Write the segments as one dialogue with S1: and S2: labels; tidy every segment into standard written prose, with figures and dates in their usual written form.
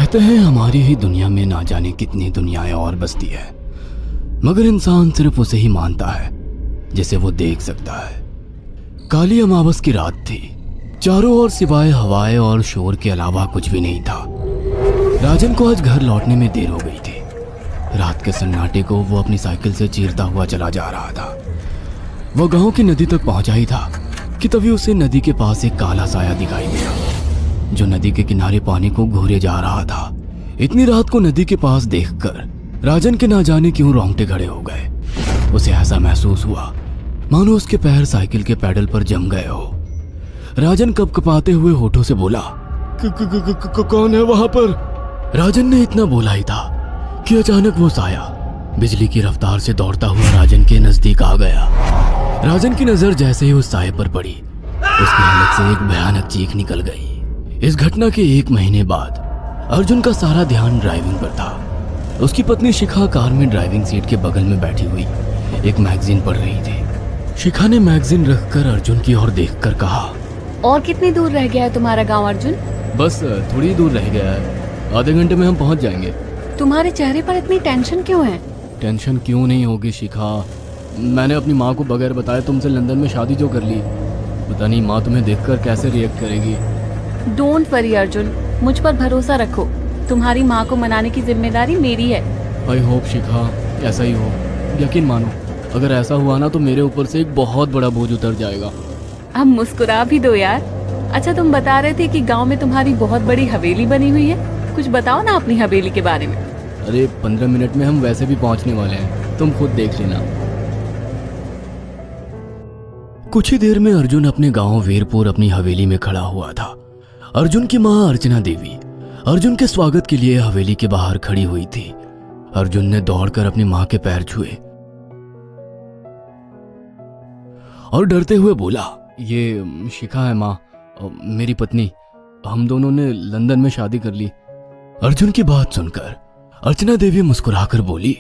S1: कहते हैं हमारी ही दुनिया में ना जाने कितनी दुनियाएं और बसती है, मगर इंसान सिर्फ उसे ही मानता है जिसे वो देख सकता है। काली अमावस की रात थी। चारों ओर सिवाय हवाएं और शोर के अलावा कुछ भी नहीं था। राजन को आज घर लौटने में देर हो गई थी। रात के सन्नाटे को वो अपनी साइकिल से चीरता हुआ चला जा रहा था। वो गांव की नदी तक पहुंचा ही था कि तभी उसे नदी के पास एक काला साया दिखाई दिया जो नदी के किनारे पानी को घूरे जा रहा था। इतनी रात को नदी के पास देखकर राजन के ना जाने क्यों रोंगटे खड़े हो गए। उसे ऐसा महसूस हुआ मानो उसके पैर साइकिल के पैडल पर जम गए हो। राजन कपकपाते हुए होठों से बोला, कौन है वहां पर? राजन ने इतना बोला ही था कि अचानक वो साया बिजली की रफ्तार से दौड़ता हुआ राजन के नजदीक आ गया। राजन की नजर जैसे ही उस साये पर पड़ी, उसके अंदर से एक भयानक चीख निकल गई। इस घटना के 1 महीने बाद अर्जुन का सारा ध्यान ड्राइविंग पर था। उसकी पत्नी शिखा कार में ड्राइविंग सीट के बगल में बैठी हुई एक मैगजीन पढ़ रही थी। शिखा ने मैगजीन रखकर अर्जुन की ओर देखकर कहा,
S2: और कितनी दूर रह गया है तुम्हारा गांव अर्जुन?
S1: बस थोड़ी दूर रह गया है, आधे घंटे में हम पहुंच जाएंगे।
S2: तुम्हारे चेहरे पर इतनी टेंशन क्यों है?
S1: टेंशन क्यों नहीं होगी शिखा, मैंने अपनी माँ को बगैर बताए तुमसे लंदन में शादी जो कर ली। पता नहीं माँ तुम्हें देखकर कैसे रिएक्ट करेगी।
S2: डोंट वरी अर्जुन, मुझ पर भरोसा रखो। तुम्हारी माँ को मनाने की जिम्मेदारी मेरी है।
S1: आई होप शिखा ऐसा ही हो। यकीन मानो अगर ऐसा हुआ ना तो मेरे ऊपर से एक बहुत बड़ा बोझ उतर जाएगा।
S2: अब मुस्कुरा भी दो यार। अच्छा, तुम बता रहे थे कि गांव में तुम्हारी बहुत बड़ी हवेली बनी हुई है, कुछ बताओ ना अपनी हवेली के बारे में।
S1: अरे 15 मिनट में हम वैसे भी पहुंचने वाले हैं, तुम खुद देख लेना। कुछ ही देर में अर्जुन अपने गांव वीरपुर अपनी हवेली में खड़ा हुआ था। अर्जुन की मां अर्चना देवी अर्जुन के स्वागत के लिए हवेली के बाहर खड़ी हुई थी। अर्जुन ने दौड़कर अपनी मां के पैर छुए और डरते हुए बोला, ये शिखा है मां, मेरी पत्नी। हम दोनों ने लंदन में शादी कर ली। अर्जुन की बात सुनकर अर्चना देवी मुस्कुराकर बोली,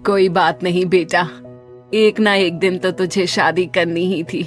S2: कोई बात नहीं बेटा, एक ना एक दिन तो तुझे शादी करनी ही थी।